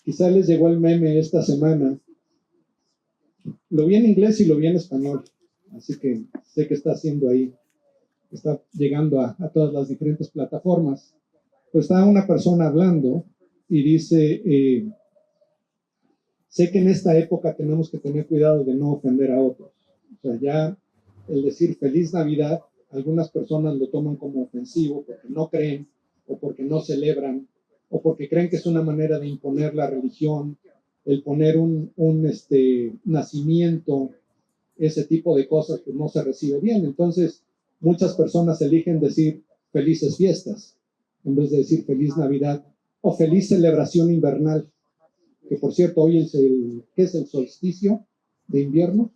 Quizá les llegó el meme esta semana. Lo vi en inglés y lo vi en español. Así que sé que está haciendo ahí. Está llegando a todas las diferentes plataformas. Pues está una persona hablando y dice, sé que en esta época tenemos que tener cuidado de no ofender a otros. O sea, ya el decir feliz Navidad, algunas personas lo toman como ofensivo porque no creen o porque no celebran o porque creen que es una manera de imponer la religión, el poner un nacimiento, ese tipo de cosas, pues no se recibe bien. Entonces, muchas personas eligen decir felices fiestas en vez de decir feliz Navidad o feliz celebración invernal, que por cierto hoy es ¿qué es el solsticio de invierno?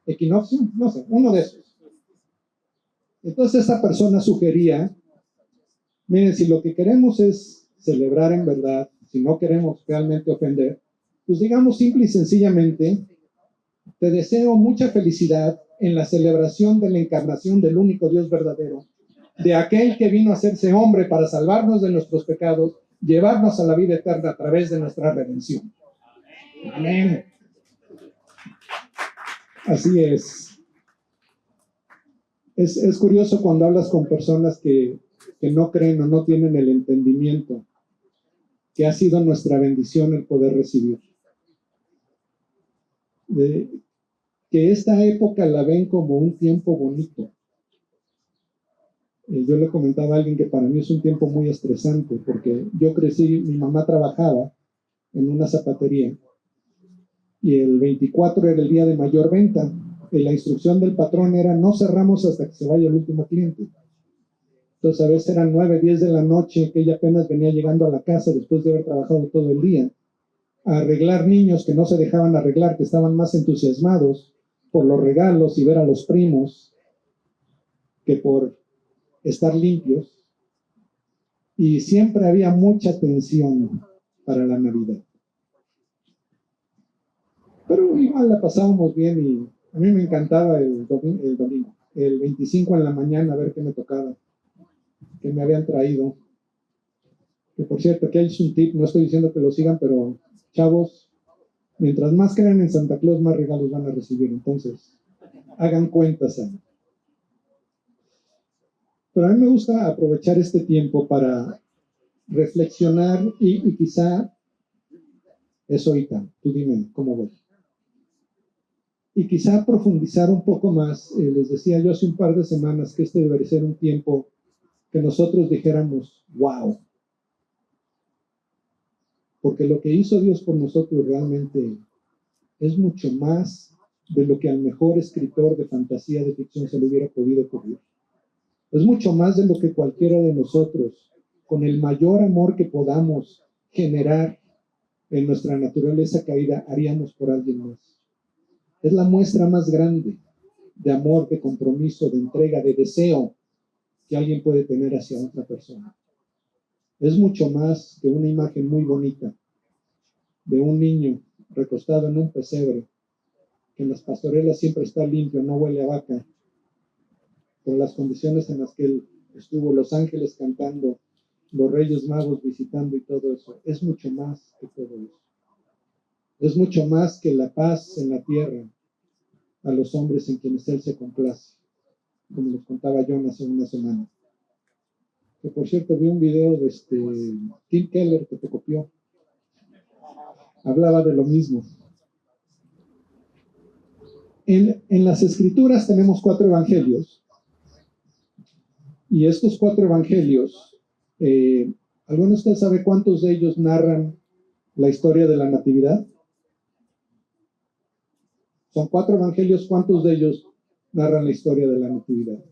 Equinoccio, no sé, uno de esos. Entonces esa persona sugería, miren, si lo que queremos es celebrar en verdad, si no queremos realmente ofender, pues digamos simple y sencillamente, te deseo mucha felicidad en la celebración de la encarnación del único Dios verdadero, de aquel que vino a hacerse hombre para salvarnos de nuestros pecados, llevarnos a la vida eterna a través de nuestra redención. Amén. Así es. Es curioso cuando hablas con personas que no creen o no tienen el entendimiento que ha sido nuestra bendición el poder recibir. Que esta época la ven como un tiempo bonito. Yo le comentaba a alguien que para mí es un tiempo muy estresante porque yo crecí, mi mamá trabajaba en una zapatería y el 24 era el día de mayor venta y la instrucción del patrón era no cerramos hasta que se vaya el último cliente. Entonces a veces eran 9, 10 de la noche que ella apenas venía llegando a la casa después de haber trabajado todo el día a arreglar niños que no se dejaban arreglar, que estaban más entusiasmados por los regalos y ver a los primos que por estar limpios. Y siempre había mucha tensión para la Navidad. Pero igual la pasábamos bien y a mí me encantaba el domingo, el 25 en la mañana, a ver qué me tocaba, que me habían traído. Que por cierto, aquí hay un tip, no estoy diciendo que lo sigan, pero chavos, mientras más crean en Santa Claus, más regalos van a recibir. Entonces, hagan cuentas ahí. Pero a mí me gusta aprovechar este tiempo para reflexionar y quizá eso ahorita, tú dime cómo voy. Y quizá profundizar un poco más. Les decía yo hace un par de semanas que este debería ser un tiempo que nosotros dijéramos, wow. Porque lo que hizo Dios por nosotros realmente es mucho más de lo que al mejor escritor de fantasía, de ficción se le hubiera podido ocurrir. Es mucho más de lo que cualquiera de nosotros, con el mayor amor que podamos generar en nuestra naturaleza caída, haríamos por alguien más. Es la muestra más grande de amor, de compromiso, de entrega, de deseo que alguien puede tener hacia otra persona. Es mucho más que una imagen muy bonita de un niño recostado en un pesebre, que en las pastorelas siempre está limpio, no huele a vaca, por las condiciones en las que él estuvo, los ángeles cantando, los reyes magos visitando y todo eso. Es mucho más que todo eso. Es mucho más que la paz en la tierra a los hombres en quienes él se complace, como les contaba John hace una semana. Que por cierto vi un video de Tim Keller que te copió. Hablaba de lo mismo. En las escrituras tenemos 4 evangelios. Y estos 4 evangelios, ¿alguno de ustedes sabe cuántos de ellos narran la historia de la Natividad? Son 4 evangelios, ¿cuántos de ellos narran la historia de la Natividad?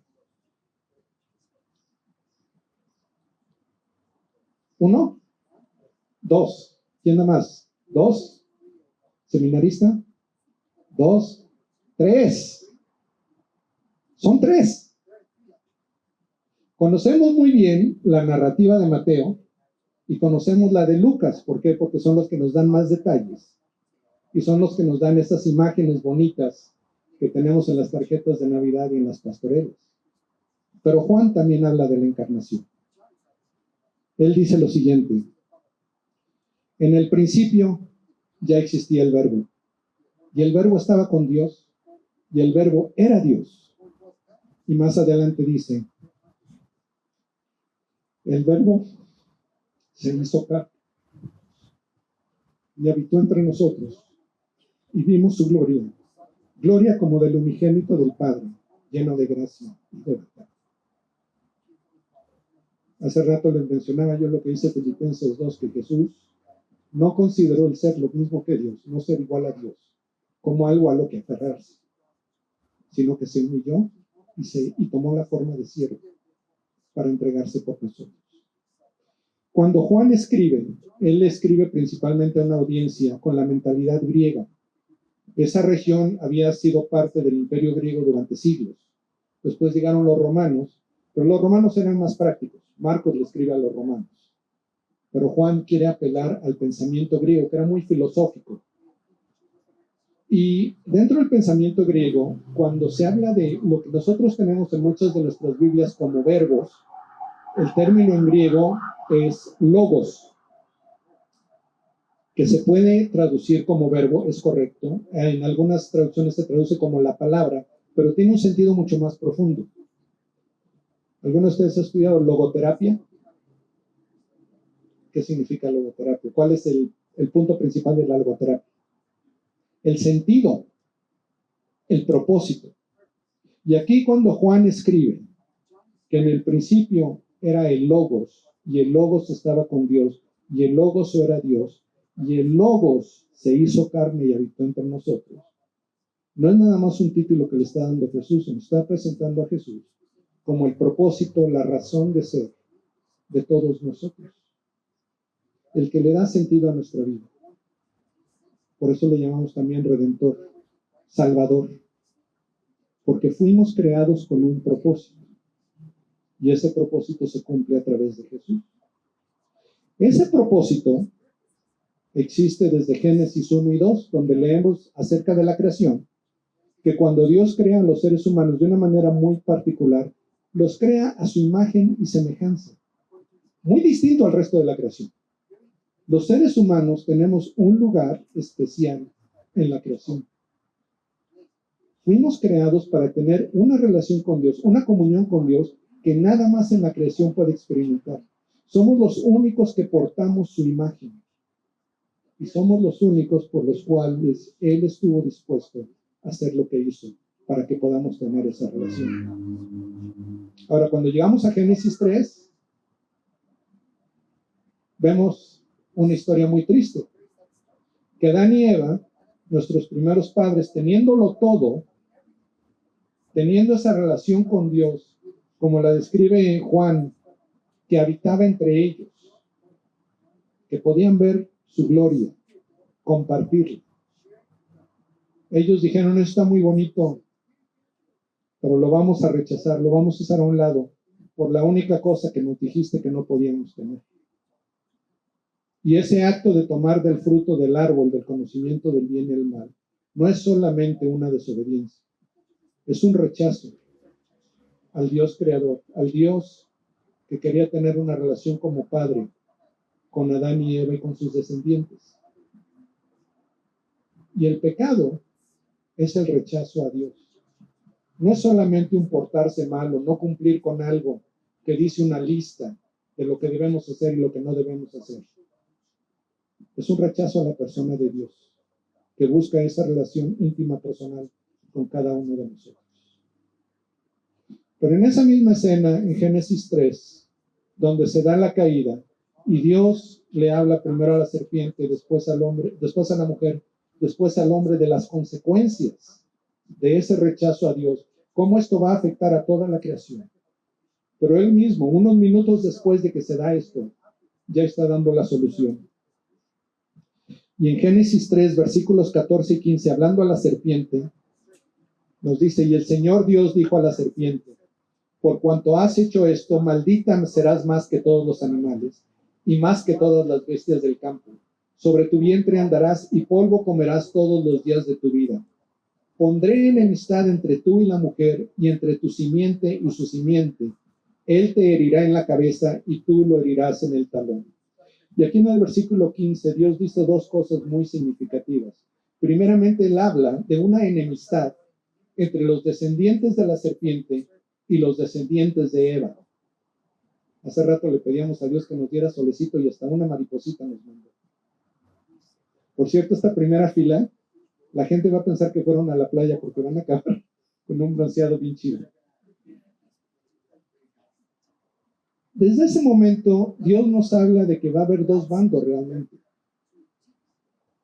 1, 2. ¿Quién da más? 2. ¿Seminarista? 2, 3. Son 3. Conocemos muy bien la narrativa de Mateo y conocemos la de Lucas. ¿Por qué? Porque son los que nos dan más detalles y son los que nos dan estas imágenes bonitas que tenemos en las tarjetas de Navidad y en las pastorelas. Pero Juan también habla de la encarnación. Él dice lo siguiente: En el principio ya existía el verbo, y el verbo estaba con Dios, y el verbo era Dios. Y más adelante dice, el verbo se hizo carne y habitó entre nosotros, y vimos su gloria, gloria como del unigénito del Padre, lleno de gracia y de verdad. Hace rato les mencionaba yo lo que dice Filipenses 2, que Jesús no consideró el ser lo mismo que Dios, no ser igual a Dios, como algo a lo que aferrarse, sino que se humilló y tomó la forma de siervo para entregarse por nosotros. Cuando Juan escribe, él escribe principalmente a una audiencia con la mentalidad griega. Esa región había sido parte del imperio griego durante siglos. Después llegaron los romanos, pero los romanos eran más prácticos. Marcos le escribe a los romanos. Pero Juan quiere apelar al pensamiento griego, que era muy filosófico. Y dentro del pensamiento griego, cuando se habla de lo que nosotros tenemos en muchas de nuestras Biblias como verbos, el término en griego es logos, que se puede traducir como verbo, es correcto. En algunas traducciones se traduce como la palabra, pero tiene un sentido mucho más profundo. ¿Alguno de ustedes ha estudiado logoterapia? ¿Qué significa logoterapia? ¿Cuál es el punto principal de la logoterapia? El sentido, el propósito. Y aquí cuando Juan escribe que en el principio era el logos, y el logos estaba con Dios, y el logos era Dios, y el logos se hizo carne y habitó entre nosotros, no es nada más un título que le está dando Jesús, nos está presentando a Jesús como el propósito, la razón de ser de todos nosotros, el que le da sentido a nuestra vida. Por eso le llamamos también Redentor, Salvador, porque fuimos creados con un propósito, y ese propósito se cumple a través de Jesús. Ese propósito existe desde Génesis 1 y 2, donde leemos acerca de la creación, que cuando Dios crea a los seres humanos de una manera muy particular, los crea a su imagen y semejanza, muy distinto al resto de la creación. Los seres humanos tenemos un lugar especial en la creación. Fuimos creados para tener una relación con Dios, una comunión con Dios que nada más en la creación puede experimentar. Somos los únicos que portamos su imagen. Y somos los únicos por los cuales Él estuvo dispuesto a hacer lo que hizo para que podamos tener esa relación. Ahora, cuando llegamos a Génesis 3, vemos una historia muy triste. Que Adán y Eva, nuestros primeros padres, teniéndolo todo, teniendo esa relación con Dios, como la describe Juan, que habitaba entre ellos, que podían ver su gloria, compartirla. Ellos dijeron, esto está muy bonito, pero lo vamos a rechazar, lo vamos a hacer a un lado, por la única cosa que nos dijiste que no podíamos tener. Y ese acto de tomar del fruto del árbol del conocimiento del bien y el mal, no es solamente una desobediencia, es un rechazo al Dios creador, al Dios que quería tener una relación como padre con Adán y Eva y con sus descendientes. Y el pecado es el rechazo a Dios. No es solamente un portarse mal o no cumplir con algo que dice una lista de lo que debemos hacer y lo que no debemos hacer. Es un rechazo a la persona de Dios, que busca esa relación íntima personal con cada uno de nosotros. Pero en esa misma escena, en Génesis 3, donde se da la caída, y Dios le habla primero a la serpiente, después al hombre, después a la mujer, después al hombre de las consecuencias de ese rechazo a Dios, cómo esto va a afectar a toda la creación. Pero él mismo, unos minutos después de que se da esto, ya está dando la solución. Y en Génesis 3, versículos 14 y 15, hablando a la serpiente, nos dice, y el Señor Dios dijo a la serpiente, por cuanto has hecho esto, maldita serás más que todos los animales, y más que todas las bestias del campo. Sobre tu vientre andarás, y polvo comerás todos los días de tu vida. Pondré enemistad entre tú y la mujer, y entre tu simiente y su simiente. Él te herirá en la cabeza, y tú lo herirás en el talón. Y aquí en el versículo 15, Dios dice dos cosas muy significativas. Primeramente, Él habla de una enemistad entre los descendientes de la serpiente y los descendientes de Eva. Hace rato le pedíamos a Dios que nos diera solecito y hasta una mariposita nos mandó. Por cierto, esta primera fila, la gente va a pensar que fueron a la playa porque van a acabar con un bronceado bien chido. Desde ese momento, Dios nos habla de que va a haber dos bandos realmente.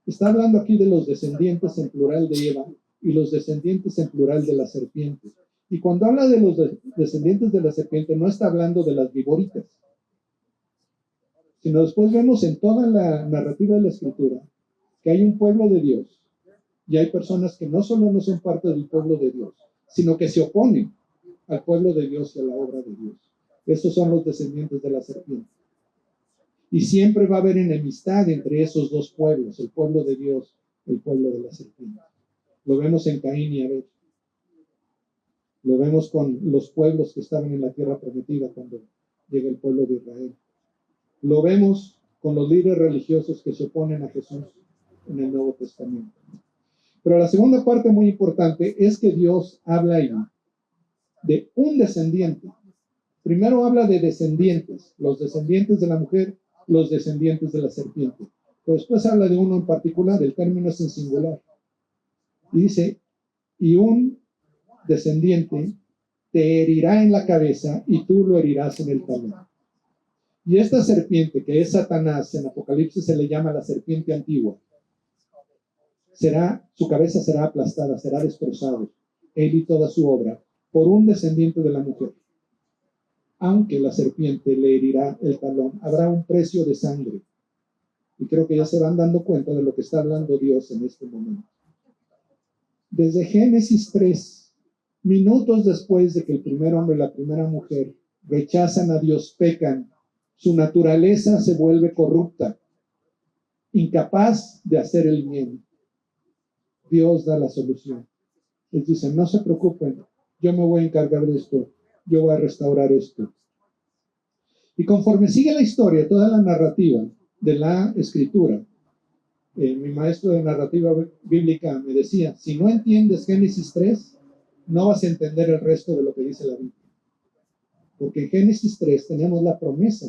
Está hablando aquí de los descendientes en plural de Eva y los descendientes en plural de la serpiente. Y cuando habla de los descendientes de la serpiente, no está hablando de las viboritas, sino después vemos en toda la narrativa de la Escritura que hay un pueblo de Dios y hay personas que no solo no son parte del pueblo de Dios, sino que se oponen al pueblo de Dios y a la obra de Dios. Estos son los descendientes de la serpiente. Y siempre va a haber enemistad entre esos dos pueblos, el pueblo de Dios, el pueblo de la serpiente. Lo vemos en Caín y Abel. Lo vemos con los pueblos que estaban en la tierra prometida cuando llega el pueblo de Israel. Lo vemos con los líderes religiosos que se oponen a Jesús en el Nuevo Testamento. Pero la segunda parte muy importante es que Dios habla ahí de un descendiente. Primero habla de descendientes, los descendientes de la mujer, los descendientes de la serpiente. Pero después habla de uno en particular, el término es en singular. Y dice, y un descendiente te herirá en la cabeza y tú lo herirás en el talón. Y esta serpiente, que es Satanás, en Apocalipsis se le llama la serpiente antigua, su cabeza será aplastada, será destrozado, él y toda su obra, por un descendiente de la mujer. Aunque la serpiente le herirá el talón, habrá un precio de sangre. Y creo que ya se van dando cuenta de lo que está hablando Dios en este momento. Desde Génesis 3, minutos después de que el primer hombre y la primera mujer rechazan a Dios, pecan, su naturaleza se vuelve corrupta, incapaz de hacer el bien. Dios da la solución. Les dice, no se preocupen, yo me voy a encargar de esto, yo voy a restaurar esto. Y conforme sigue la historia, toda la narrativa de la Escritura, mi maestro de narrativa bíblica me decía, si no entiendes Génesis 3, no vas a entender el resto de lo que dice la Biblia. Porque en Génesis 3 tenemos la promesa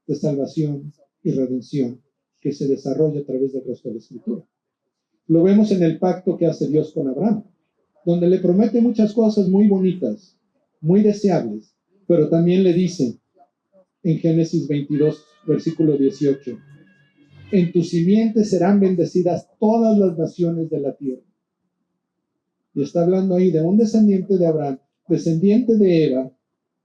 de salvación y redención que se desarrolla a través del resto de la Escritura. Lo vemos en el pacto que hace Dios con Abraham, donde le promete muchas cosas muy bonitas, muy deseables, pero también le dice en Génesis 22, versículo 18, en tu simiente serán bendecidas todas las naciones de la tierra. Y está hablando ahí de un descendiente de Abraham, descendiente de Eva,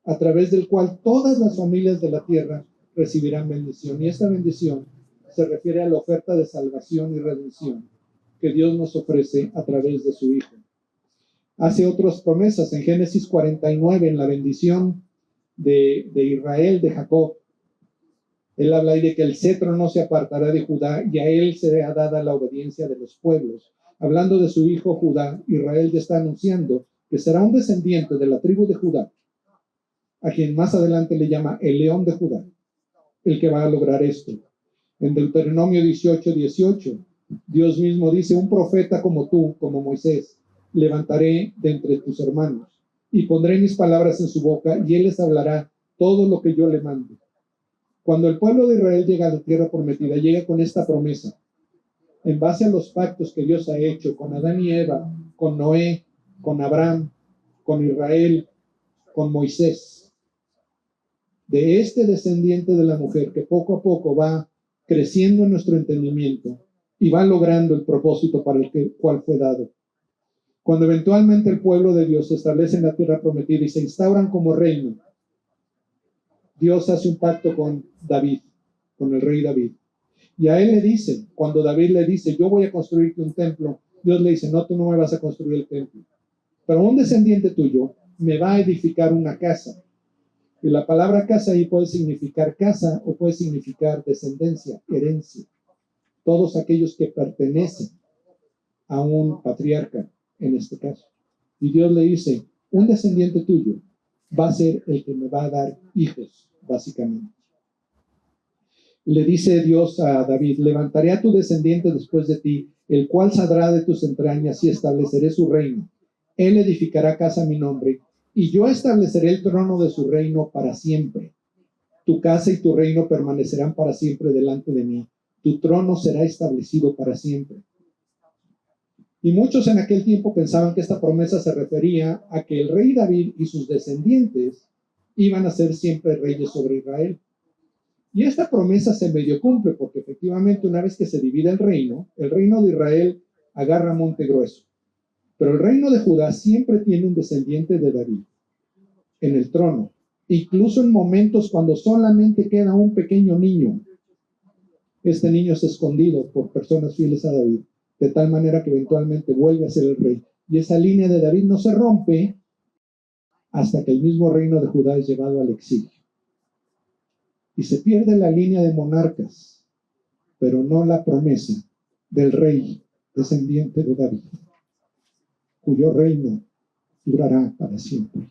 a través del cual todas las familias de la tierra recibirán bendición. Y esta bendición se refiere a la oferta de salvación y redención que Dios nos ofrece a través de su Hijo. Hace otras promesas en Génesis 49, en la bendición de Israel, de Jacob. Él habla ahí de que el cetro no se apartará de Judá y a él será dada la obediencia de los pueblos. Hablando de su hijo Judá, Israel ya está anunciando que será un descendiente de la tribu de Judá, a quien más adelante le llama el león de Judá, el que va a lograr esto. En Deuteronomio 18:18, Dios mismo dice, un profeta como tú, como Moisés, levantaré de entre tus hermanos y pondré mis palabras en su boca y él les hablará todo lo que yo le mande. Cuando el pueblo de Israel llega a la tierra prometida, llega con esta promesa, en base a los pactos que Dios ha hecho con Adán y Eva, con Noé, con Abraham, con Israel, con Moisés, de este descendiente de la mujer que poco a poco va creciendo en nuestro entendimiento y va logrando el propósito para el cual fue dado. Cuando eventualmente el pueblo de Dios se establece en la tierra prometida y se instauran como reino, Dios hace un pacto con David, con el rey David. Y a él le dice, cuando David le dice, yo voy a construirte un templo, Dios le dice, no, tú no me vas a construir el templo, pero un descendiente tuyo me va a edificar una casa. Y la palabra casa ahí puede significar casa o puede significar descendencia, herencia. Todos aquellos que pertenecen a un patriarca, en este caso. Y Dios le dice, un descendiente tuyo va a ser el que me va a dar hijos, básicamente. le dice Dios a David: levantaré a tu descendiente después de ti, el cual saldrá de tus entrañas, y estableceré su reino. Él edificará casa a mi nombre, y yo estableceré el trono de su reino para siempre. Tu casa y tu reino permanecerán para siempre delante de mí. Tu trono será establecido para siempre. Y muchos en aquel tiempo pensaban que esta promesa se refería a que el rey David y sus descendientes iban a ser siempre reyes sobre Israel. Y esta promesa se medio cumple, porque efectivamente una vez que se divide el reino de Israel agarra monte grueso. Pero el reino de Judá siempre tiene un descendiente de David en el trono, incluso en momentos cuando solamente queda un pequeño niño. Este niño es escondido por personas fieles a David, de tal manera que eventualmente vuelve a ser el rey. Y esa línea de David no se rompe hasta que el mismo reino de Judá es llevado al exilio. Y se pierde la línea de monarcas, pero no la promesa del rey descendiente de David, cuyo reino durará para siempre.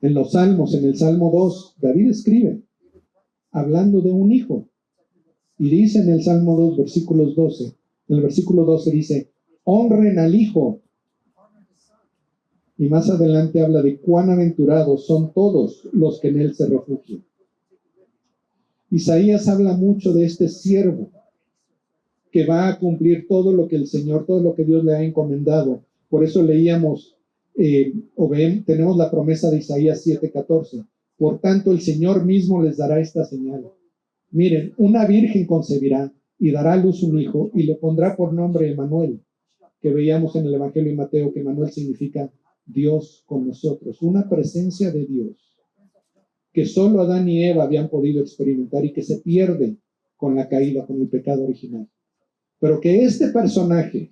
En los Salmos, en el Salmo 2, David escribe, hablando de un hijo, y dice en el Salmo 2, versículos 12, en el versículo 12 dice, honren al hijo. Y más adelante habla de cuán aventurados son todos los que en él se refugian. Isaías habla mucho de este siervo que va a cumplir todo lo que el Señor, todo lo que Dios le ha encomendado. Por eso leíamos, tenemos la promesa de Isaías 7:14. Por tanto, el Señor mismo les dará esta señal. Miren, una virgen concebirá y dará a luz un hijo y le pondrá por nombre Emmanuel, que veíamos en el Evangelio de Mateo, que Emmanuel significa Dios con nosotros, una presencia de Dios que solo Adán y Eva habían podido experimentar y que se pierde con la caída, con el pecado original. Pero que este personaje,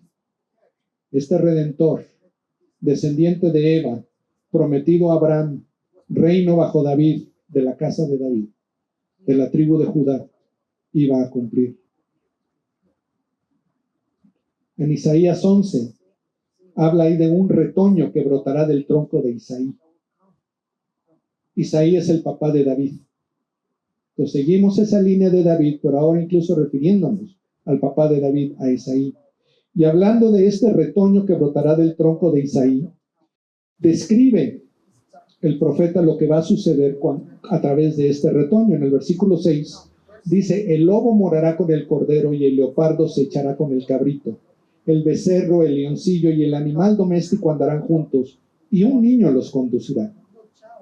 este redentor, descendiente de Eva, prometido a Abraham, reino bajo David, de la casa de David, de la tribu de Judá, iba a cumplir. En Isaías 11 habla ahí de un retoño que brotará del tronco de Isaí. Isaí es el papá de David. Entonces seguimos esa línea de David, pero ahora incluso refiriéndonos al papá de David, a Isaí. Y hablando de este retoño que brotará del tronco de Isaí, describe el profeta lo que va a suceder a través de este retoño. En el versículo 6 dice, el lobo morará con el cordero y el leopardo se echará con el cabrito. El becerro, el leoncillo y el animal doméstico andarán juntos, y un niño los conducirá.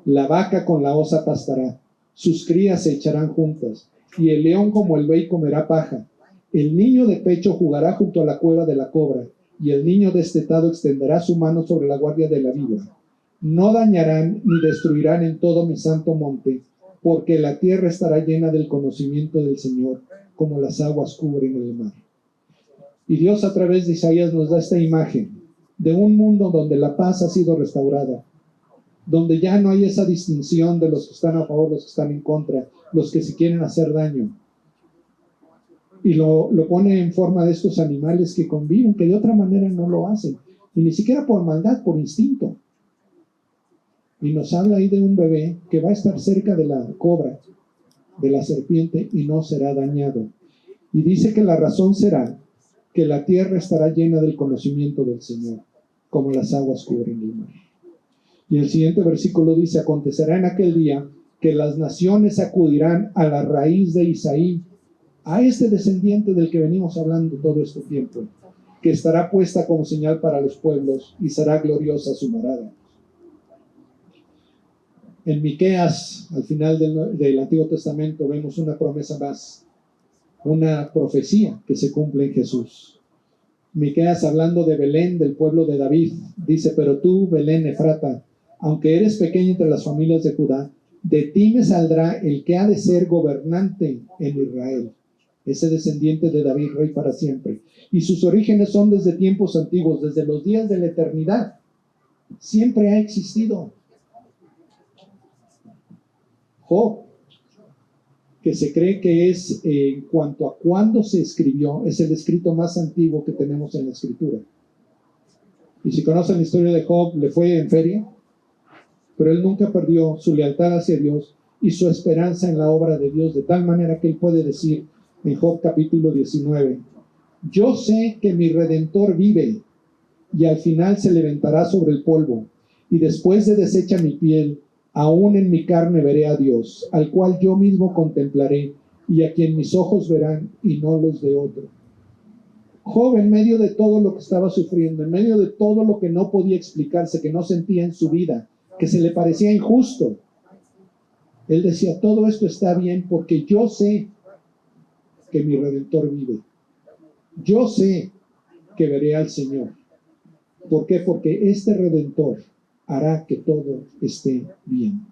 La vaca con la osa pastará, sus crías se echarán juntas, y el león como el buey comerá paja. El niño de pecho jugará junto a la cueva de la cobra, y el niño destetado extenderá su mano sobre la guardia de la víbora. No dañarán ni destruirán en todo mi santo monte, porque la tierra estará llena del conocimiento del Señor, como las aguas cubren el mar. Y Dios a través de Isaías nos da esta imagen de un mundo donde la paz ha sido restaurada, donde ya no hay esa distinción de los que están a favor, los que están en contra, los que se quieren hacer daño. Y lo pone en forma de estos animales que conviven, que de otra manera no lo hacen, y ni siquiera por maldad, por instinto. Y nos habla ahí de un bebé que va a estar cerca de la cobra, de la serpiente, y no será dañado. Y dice que la razón será que la tierra estará llena del conocimiento del Señor, como las aguas cubren el mar. Y el siguiente versículo dice, acontecerá en aquel día que las naciones acudirán a la raíz de Isaí, a este descendiente del que venimos hablando todo este tiempo, que estará puesta como señal para los pueblos y será gloriosa su morada. En Miqueas, al final del Antiguo Testamento, vemos una promesa más, una profecía que se cumple en Jesús. Miqueas, hablando de Belén, del pueblo de David, dice, pero tú, Belén Efrata, aunque eres pequeña entre las familias de Judá, de ti me saldrá el que ha de ser gobernante en Israel, ese descendiente de David, rey para siempre. Y sus orígenes son desde tiempos antiguos, desde los días de la eternidad. Siempre ha existido. Job, que se cree que es, en cuanto a cuándo se escribió, es el escrito más antiguo que tenemos en la escritura. Y si conocen la historia de Job, le fue en feria, pero él nunca perdió su lealtad hacia Dios y su esperanza en la obra de Dios, de tal manera que él puede decir en Job capítulo 19, yo sé que mi Redentor vive y al final se levantará sobre el polvo, y después de deshecha mi piel, aún en mi carne veré a Dios, al cual yo mismo contemplaré, y a quien mis ojos verán y no los de otro. Job, en medio de todo lo que estaba sufriendo, en medio de todo lo que no podía explicarse, que no sentía en su vida, que se le parecía injusto, él decía, todo esto está bien porque yo sé que mi Redentor vive. Yo sé que veré al Señor. ¿Por qué? Porque este Redentor hará que todo esté bien.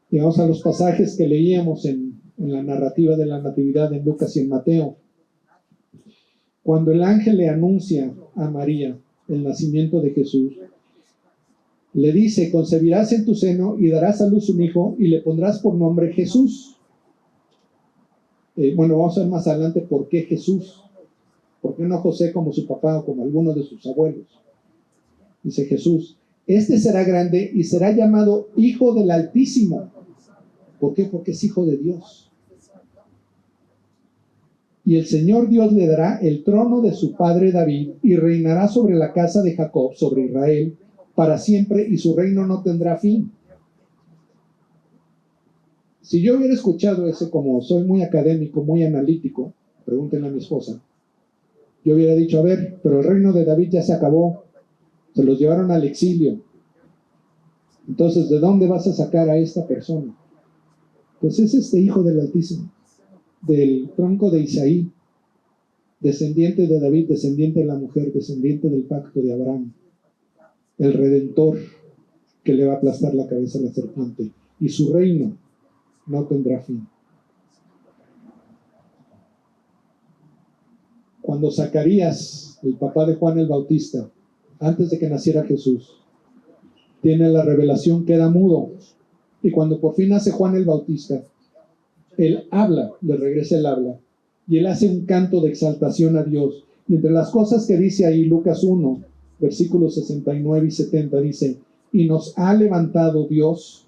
Llegamos a los pasajes que leíamos en la narrativa de la Natividad en Lucas y en Mateo. Cuando el ángel le anuncia a María el nacimiento de Jesús, le dice, concebirás en tu seno y darás a luz un hijo y le pondrás por nombre Jesús. Bueno, vamos a ver más adelante por qué Jesús. ¿Por qué no José como su papá o como alguno de sus abuelos? Dice Jesús, este será grande y será llamado Hijo del Altísimo. ¿Por qué? Porque es hijo de Dios. Y el Señor Dios le dará el trono de su padre David y reinará sobre la casa de Jacob, sobre Israel, para siempre, y su reino no tendrá fin. Si yo hubiera escuchado ese, como soy muy académico, muy analítico, pregúntenle a mi esposa, yo hubiera dicho, a ver, pero el reino de David ya se acabó, se los llevaron al exilio. Entonces, ¿de dónde vas a sacar a esta persona? Pues es este Hijo del Altísimo, del tronco de Isaí, descendiente de David, descendiente de la mujer, descendiente del pacto de Abraham, el Redentor que le va a aplastar la cabeza a la serpiente, y su reino no tendrá fin. Cuando Zacarías, el papá de Juan el Bautista, antes de que naciera Jesús, tiene la revelación, queda mudo, y cuando por fin nace Juan el Bautista, él habla, le regresa el habla, y él hace un canto de exaltación a Dios. Y entre las cosas que dice ahí Lucas 1, versículos 69 y 70, dice, y nos ha levantado Dios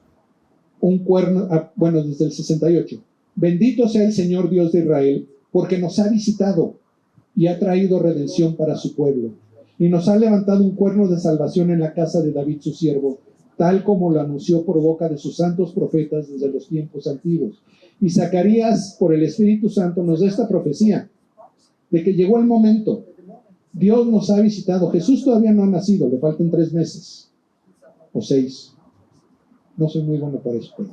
un cuerno, bueno, desde el 68, bendito sea el Señor Dios de Israel, porque nos ha visitado y ha traído redención para su pueblo, y nos ha levantado un cuerno de salvación en la casa de David su siervo, tal como lo anunció por boca de sus santos profetas desde los tiempos antiguos. Y Zacarías, por el Espíritu Santo, nos da esta profecía de que llegó el momento. Dios nos ha visitado. Jesús todavía no ha nacido, le faltan 3 meses o 6. No soy muy bueno para eso, pero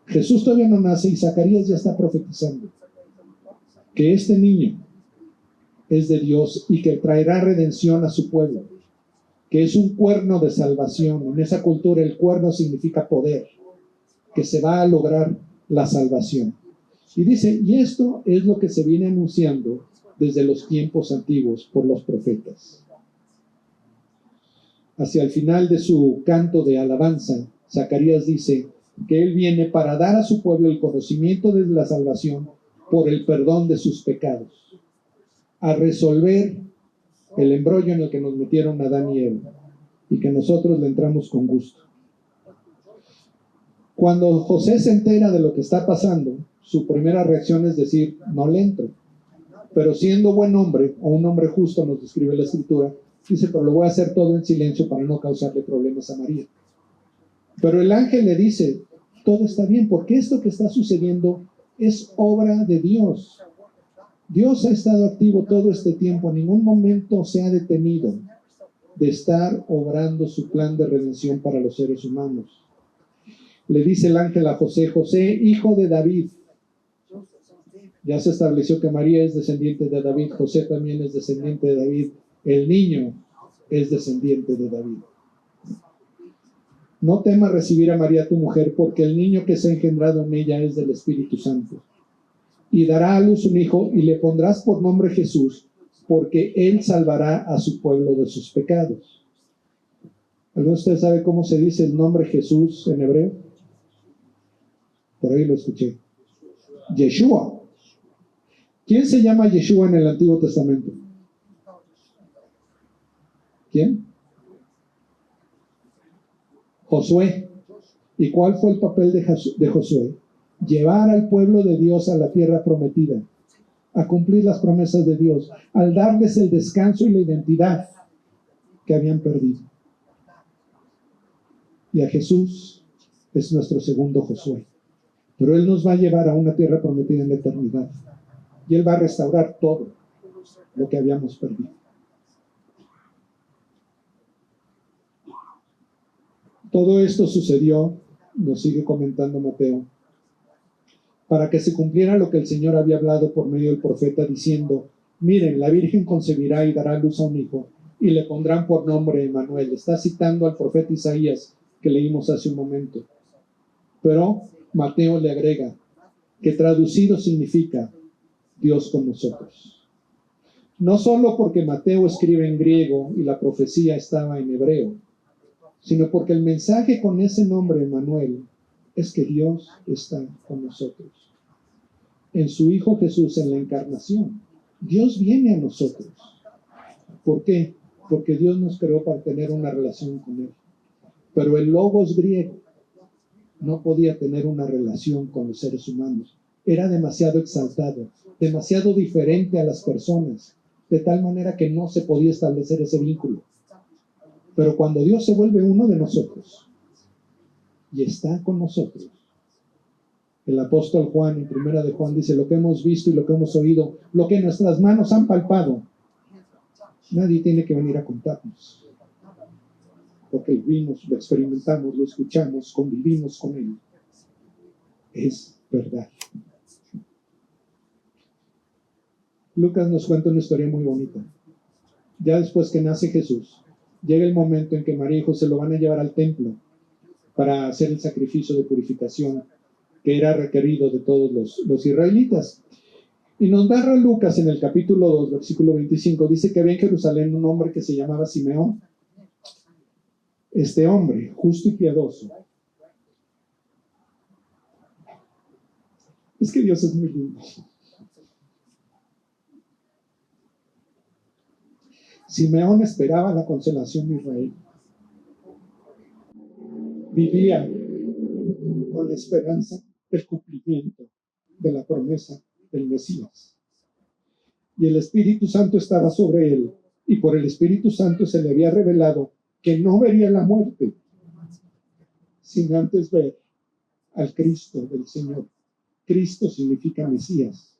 Jesús todavía no nace y Zacarías ya está profetizando que este niño es de Dios y que traerá redención a su pueblo, que es un cuerno de salvación. En esa cultura el cuerno significa poder, que se va a lograr la salvación. Y dice, y esto es lo que se viene anunciando desde los tiempos antiguos por los profetas. Hacia el final de su canto de alabanza, Zacarías dice que él viene para dar a su pueblo el conocimiento de la salvación por el perdón de sus pecados, a resolver el embrollo en el que nos metieron Adán y Eva, y que nosotros le entramos con gusto. Cuando José se entera de lo que está pasando, su primera reacción es decir, no le entro. Pero siendo buen hombre, o un hombre justo, nos describe la Escritura, dice, pero lo voy a hacer todo en silencio para no causarle problemas a María. Pero el ángel le dice, todo está bien, porque esto que está sucediendo es obra de Dios. Dios ha estado activo todo este tiempo, en ningún momento se ha detenido de estar obrando su plan de redención para los seres humanos. Le dice el ángel a José, José, hijo de David. Ya se estableció que María es descendiente de David, José también es descendiente de David, el niño es descendiente de David. No temas recibir a María tu mujer, porque el niño que se ha engendrado en ella es del Espíritu Santo. Y dará a luz un hijo y le pondrás por nombre Jesús, porque él salvará a su pueblo de sus pecados. ¿Alguno de ustedes sabe cómo se dice el nombre Jesús en hebreo? Por ahí lo escuché. Yeshua. ¿Quién se llama Yeshua en el Antiguo Testamento? ¿Quién? Josué. ¿Y cuál fue el papel de Josué? Llevar al pueblo de Dios a la tierra prometida, a cumplir las promesas de Dios, al darles el descanso y la identidad que habían perdido. Y a Jesús es nuestro segundo Josué. Pero Él nos va a llevar a una tierra prometida en la eternidad. Y Él va a restaurar todo lo que habíamos perdido. Todo esto sucedió, nos sigue comentando Mateo, para que se cumpliera lo que el Señor había hablado por medio del profeta, diciendo: miren, la Virgen concebirá y dará a luz a un hijo, y le pondrán por nombre Emmanuel. Está citando al profeta Isaías, que leímos hace un momento. Pero Mateo le agrega que traducido significa Dios con nosotros. No solo porque Mateo escribe en griego y la profecía estaba en hebreo, sino porque el mensaje con ese nombre, Emmanuel, es que Dios está con nosotros. En su Hijo Jesús, en la encarnación, Dios viene a nosotros. ¿Por qué? Porque Dios nos creó para tener una relación con Él. Pero el logos griego no podía tener una relación con los seres humanos. Era demasiado exaltado, demasiado diferente a las personas, de tal manera que no se podía establecer ese vínculo. Pero cuando Dios se vuelve uno de nosotros y está con nosotros, el apóstol Juan, en primera de Juan, dice: lo que hemos visto y lo que hemos oído, lo que nuestras manos han palpado, nadie tiene que venir a contarnos, porque lo vimos, lo experimentamos, lo escuchamos, convivimos con Él. Es verdad. Lucas nos cuenta una historia muy bonita. Ya después que nace Jesús, llega el momento en que María y José lo van a llevar al templo para hacer el sacrificio de purificación que era requerido de todos los israelitas. Y nos narra Lucas en el capítulo 2, versículo 25, dice que había en Jerusalén un hombre que se llamaba Simeón. Este hombre, justo y piadoso. Es que Dios es muy lindo. Simeón esperaba la consolación de Israel. Vivía con la esperanza del cumplimiento de la promesa del Mesías. Y el Espíritu Santo estaba sobre él, y por el Espíritu Santo se le había revelado que no vería la muerte sin antes ver al Cristo del Señor. Cristo significa Mesías,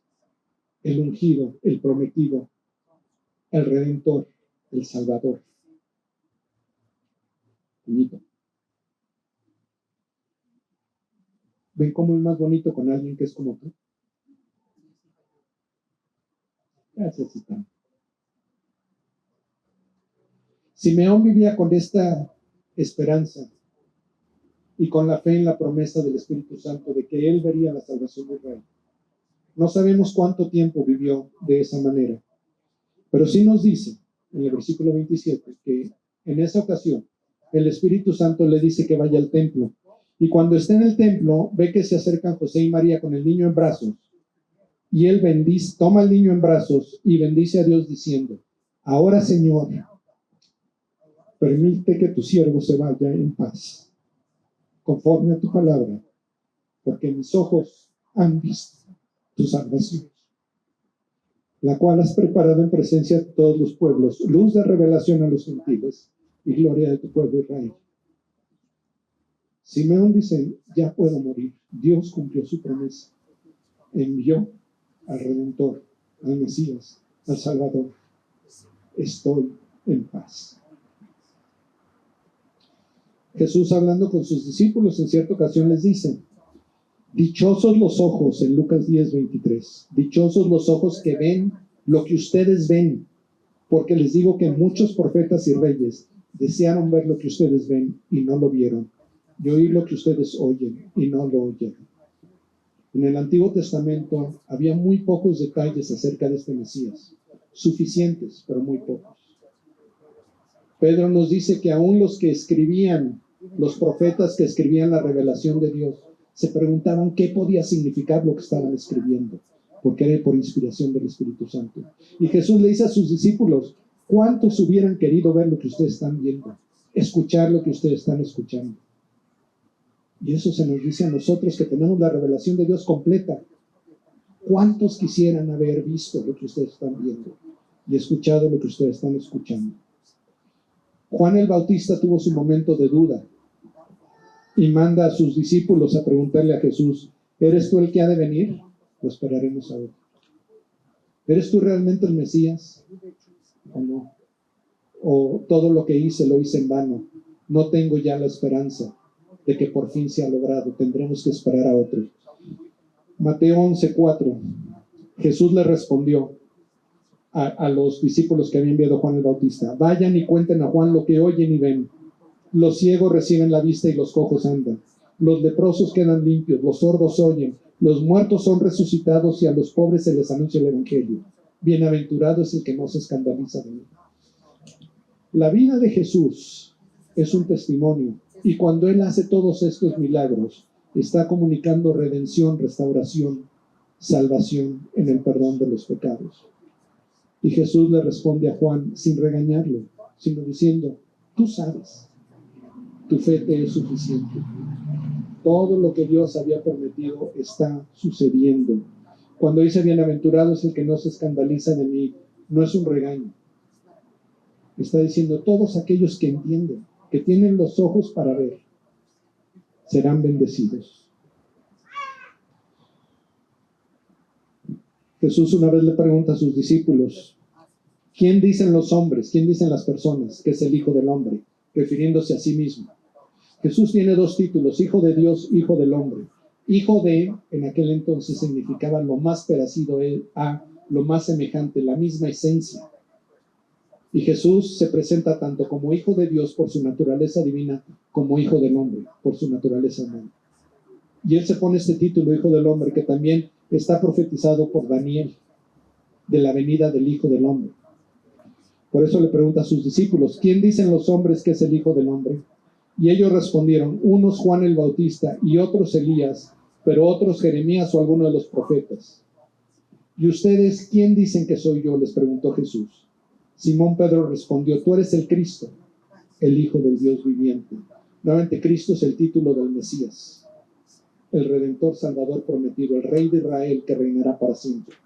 el ungido, el prometido, el Redentor, el Salvador. Bonito. ¿Ven cómo es más bonito con alguien que es como tú? Gracias, Titán. Simeón vivía con esta esperanza y con la fe en la promesa del Espíritu Santo de que él vería la salvación de Israel. No sabemos cuánto tiempo vivió de esa manera, pero sí nos dice en el versículo 27 que en esa ocasión el Espíritu Santo le dice que vaya al templo, y cuando está en el templo ve que se acercan José y María con el niño en brazos, y él toma al niño en brazos y bendice a Dios diciendo: ahora, Señor, permite que tu siervo se vaya en paz, conforme a tu palabra, porque mis ojos han visto tu salvación, la cual has preparado en presencia de todos los pueblos, luz de revelación a los gentiles y gloria de tu pueblo Israel. Simeón dice: ya puedo morir. Dios cumplió su promesa. Envió al Redentor, al Mesías, al Salvador. Estoy en paz. Jesús, hablando con sus discípulos, en cierta ocasión les dice: dichosos los ojos, en Lucas 10:23, dichosos los ojos que ven lo que ustedes ven, porque les digo que muchos profetas y reyes desearon ver lo que ustedes ven y no lo vieron, y oír lo que ustedes oyen y no lo oyeron. En el Antiguo Testamento había muy pocos detalles acerca de este Mesías, suficientes, pero muy pocos. Pedro nos dice que aún los que escribían, los profetas que escribían la revelación de Dios, se preguntaban qué podía significar lo que estaban escribiendo, porque era por inspiración del Espíritu Santo. Y Jesús le dice a sus discípulos: ¿cuántos hubieran querido ver lo que ustedes están viendo, escuchar lo que ustedes están escuchando? Y eso se nos dice a nosotros que tenemos la revelación de Dios completa. ¿Cuántos quisieran haber visto lo que ustedes están viendo y escuchado lo que ustedes están escuchando? Juan el Bautista tuvo su momento de duda y manda a sus discípulos a preguntarle a Jesús: ¿eres tú el que ha de venir? Lo esperaremos a ver. ¿Eres tú realmente el Mesías o no? ¿O todo lo que hice lo hice en vano? No tengo ya la esperanza de que por fin se ha logrado. Tendremos que esperar a otro. Mateo 11:4. Jesús le respondió a los discípulos que había enviado Juan el Bautista: vayan y cuenten a Juan lo que oyen y ven. Los ciegos reciben la vista y los cojos andan. Los leprosos quedan limpios, los sordos oyen, los muertos son resucitados y a los pobres se les anuncia el evangelio. Bienaventurado es el que no se escandaliza de mí. La vida de Jesús es un testimonio, y cuando Él hace todos estos milagros, está comunicando redención, restauración, salvación en el perdón de los pecados. Y Jesús le responde a Juan sin regañarlo, sino diciendo: tú sabes, tu fe te es suficiente. Todo lo que Dios había prometido está sucediendo. Cuando dice bienaventurado es el que no se escandaliza de mí, no es un regaño. Está diciendo: todos aquellos que entienden, que tienen los ojos para ver, serán bendecidos. Jesús una vez le pregunta a sus discípulos: ¿quién dicen los hombres, quién dicen las personas que es el Hijo del Hombre? Refiriéndose a sí mismo. Jesús tiene dos títulos: Hijo de Dios, Hijo del Hombre. Hijo de, en aquel entonces significaba lo más parecido a, lo más semejante, la misma esencia. Y Jesús se presenta tanto como Hijo de Dios por su naturaleza divina, como Hijo del Hombre por su naturaleza humana. Y Él se pone este título, Hijo del Hombre, que también está profetizado por Daniel, de la venida del Hijo del Hombre. Por eso le pregunta a sus discípulos: ¿quién dicen los hombres que es el Hijo del Hombre? Y ellos respondieron: unos Juan el Bautista, y otros Elías, pero otros Jeremías o alguno de los profetas. ¿Y ustedes quién dicen que soy yo?, les preguntó Jesús. Simón Pedro respondió: tú eres el Cristo, el Hijo del Dios viviente. Nuevamente, Cristo es el título del Mesías, el Redentor Salvador prometido, el Rey de Israel que reinará para siempre.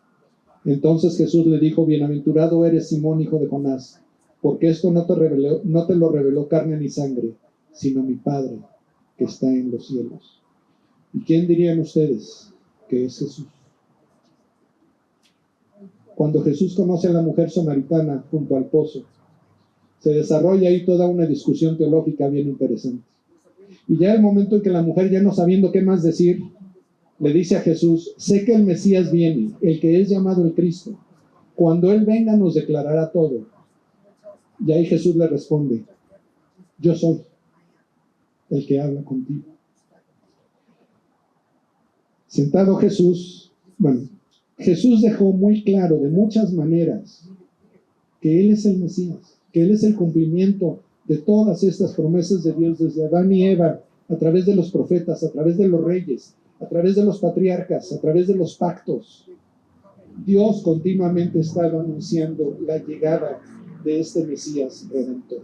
Entonces Jesús le dijo: bienaventurado eres, Simón, hijo de Jonás, porque esto no te lo reveló carne ni sangre, sino mi Padre que está en los cielos. ¿Y quién dirían ustedes que es Jesús? Cuando Jesús conoce a la mujer samaritana junto al pozo, se desarrolla ahí toda una discusión teológica bien interesante. Y ya el momento en que la mujer, ya no sabiendo qué más decir, le dice a Jesús: sé que el Mesías viene, el que es llamado el Cristo. Cuando Él venga nos declarará todo. Y ahí Jesús le responde: yo soy el que habla contigo. Sentado Jesús dejó muy claro de muchas maneras que Él es el Mesías, que Él es el cumplimiento de todas estas promesas de Dios desde Adán y Eva, a través de los profetas, a través de los reyes, a través de los patriarcas, a través de los pactos. Dios continuamente estaba anunciando la llegada de este Mesías Redentor.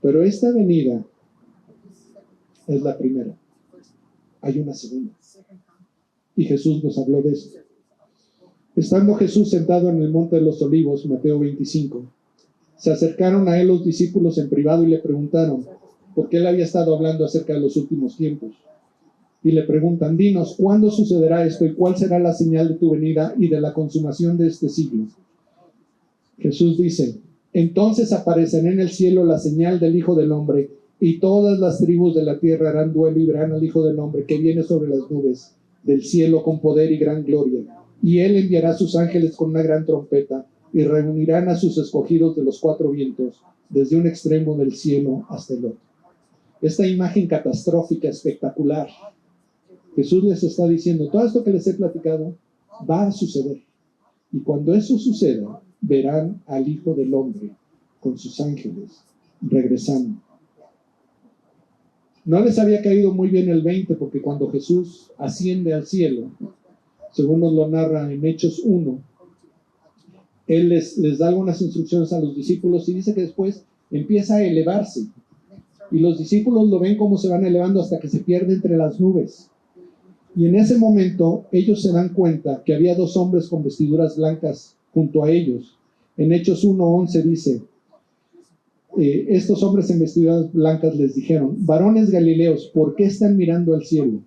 Pero esta venida es la primera. Hay una segunda. Y Jesús nos habló de esto. Estando Jesús sentado en el monte de los olivos, Mateo 25, se acercaron a Él los discípulos en privado y le preguntaron, porque Él había estado hablando acerca de los últimos tiempos. Y le preguntan: dinos, ¿cuándo sucederá esto y cuál será la señal de tu venida y de la consumación de este siglo? Jesús dice: entonces aparecerá en el cielo la señal del Hijo del Hombre, y todas las tribus de la tierra harán duelo y verán al Hijo del Hombre que viene sobre las nubes del cielo con poder y gran gloria. Y Él enviará a sus ángeles con una gran trompeta, y reunirán a sus escogidos de los cuatro vientos, desde un extremo del cielo hasta el otro. Esta imagen catastrófica, espectacular, Jesús les está diciendo: todo esto que les he platicado va a suceder. Y cuando eso suceda, verán al Hijo del Hombre con sus ángeles regresando. No les había caído muy bien el 20, porque cuando Jesús asciende al cielo, según nos lo narra en Hechos 1, Él les da algunas instrucciones a los discípulos y dice que después empieza a elevarse. Y los discípulos lo ven como se van elevando hasta que se pierde entre las nubes. Y en ese momento ellos se dan cuenta que había 2 hombres con vestiduras blancas junto a ellos. En Hechos 1:11 dice, estos hombres en vestiduras blancas les dijeron: varones galileos, ¿por qué están mirando al cielo?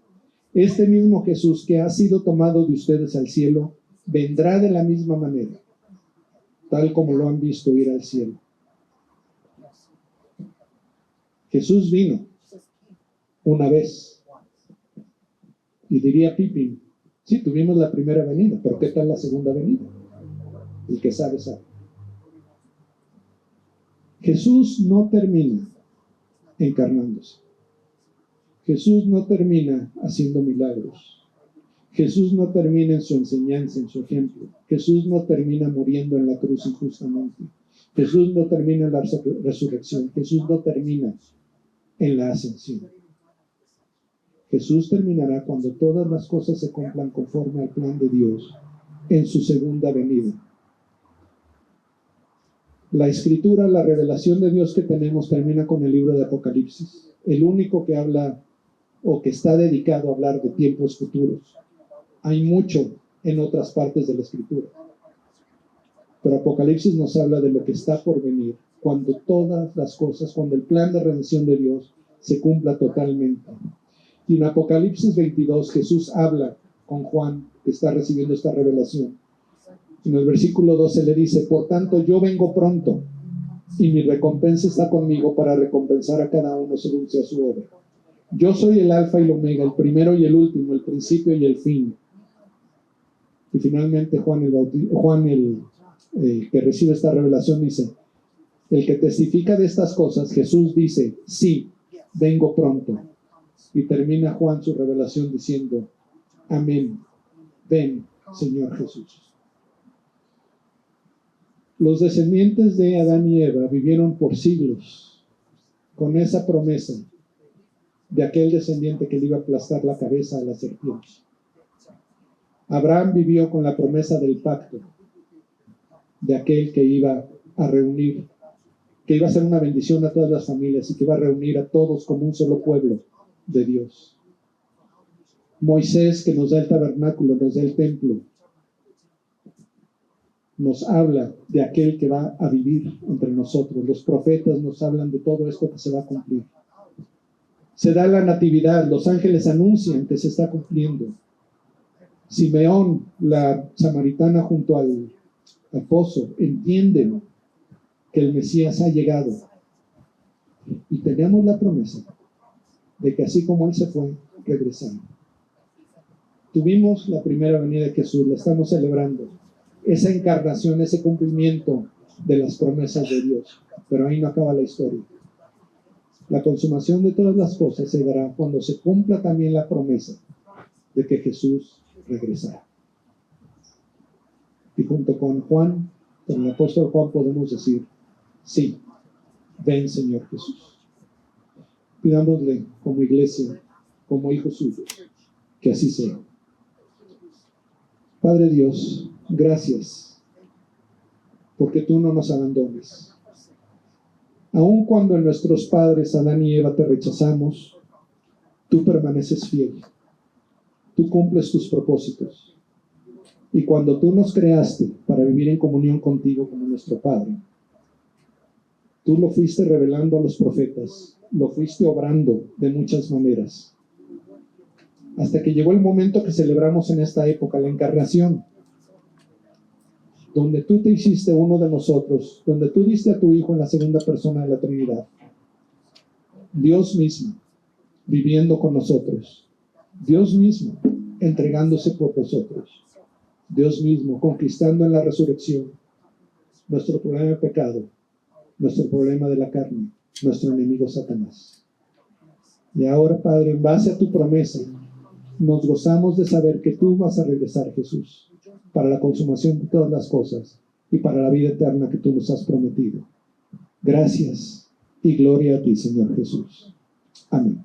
Este mismo Jesús que ha sido tomado de ustedes al cielo, vendrá de la misma manera, tal como lo han visto ir al cielo. Jesús vino una vez. Y diría Pippin, sí, tuvimos la primera venida, pero ¿qué tal la segunda venida? El que sabe, sabe. Jesús no termina encarnándose. Jesús no termina haciendo milagros. Jesús no termina en su enseñanza, en su ejemplo. Jesús no termina muriendo en la cruz injustamente. Jesús no termina en la resurrección. Jesús no termina en la ascensión. Jesús terminará cuando todas las cosas se cumplan conforme al plan de Dios en su segunda venida. La escritura, la revelación de Dios que tenemos termina con el libro de Apocalipsis, el único que habla o que está dedicado a hablar de tiempos futuros. Hay mucho en otras partes de la escritura, pero Apocalipsis nos habla de lo que está por venir, cuando todas las cosas, cuando el plan de redención de Dios se cumpla totalmente. Y en Apocalipsis 22 Jesús habla con Juan, que está recibiendo esta revelación. En el versículo 12 le dice: por tanto yo vengo pronto, y mi recompensa está conmigo para recompensar a cada uno según sea su obra. Yo soy el alfa y el omega, el primero y el último, el principio y el fin. Y finalmente Juan que recibe esta revelación dice: el que testifica de estas cosas, Jesús dice: sí, vengo pronto. Y termina Juan su revelación diciendo: amén, ven, Señor Jesús. Los descendientes de Adán y Eva vivieron por siglos con esa promesa de aquel descendiente que le iba a aplastar la cabeza a la serpiente. Abraham vivió con la promesa del pacto de aquel que iba a reunir, que iba a ser una bendición a todas las familias y que iba a reunir a todos como un solo pueblo de Dios. Moisés, que nos da el tabernáculo, nos da el templo, nos habla de aquel que va a vivir entre nosotros. Los profetas nos hablan de todo esto que se va a cumplir. Se da la natividad, los ángeles anuncian que se está cumpliendo. Simeón, la samaritana junto al pozo, entienden que el Mesías ha llegado. Y tenemos la promesa de que así como Él se fue, regresará. Tuvimos la primera venida de Jesús, la estamos celebrando. Esa encarnación, ese cumplimiento de las promesas de Dios. Pero ahí no acaba la historia. La consumación de todas las cosas se dará cuando se cumpla también la promesa de que Jesús regresará. Y junto con Juan, con el apóstol Juan, podemos decir: sí, ven, Señor Jesús. Pidámosle como iglesia, como hijos suyos, que así sea. Padre Dios, gracias, porque tú no nos abandones. Aun cuando nuestros padres, Adán y Eva, te rechazamos, tú permaneces fiel. Tú cumples tus propósitos. Y cuando tú nos creaste para vivir en comunión contigo como nuestro Padre, tú lo fuiste revelando a los profetas, lo fuiste obrando de muchas maneras. Hasta que llegó el momento que celebramos en esta época, la encarnación, donde tú te hiciste uno de nosotros, donde tú diste a tu Hijo en la segunda persona de la Trinidad. Dios mismo, viviendo con nosotros. Dios mismo, entregándose por nosotros. Dios mismo, conquistando en la resurrección nuestro problema de pecado, nuestro problema de la carne, nuestro enemigo Satanás. Y ahora, Padre, en base a tu promesa, nos gozamos de saber que tú vas a regresar, Jesús, para la consumación de todas las cosas y para la vida eterna que tú nos has prometido. Gracias y gloria a ti, Señor Jesús. Amén.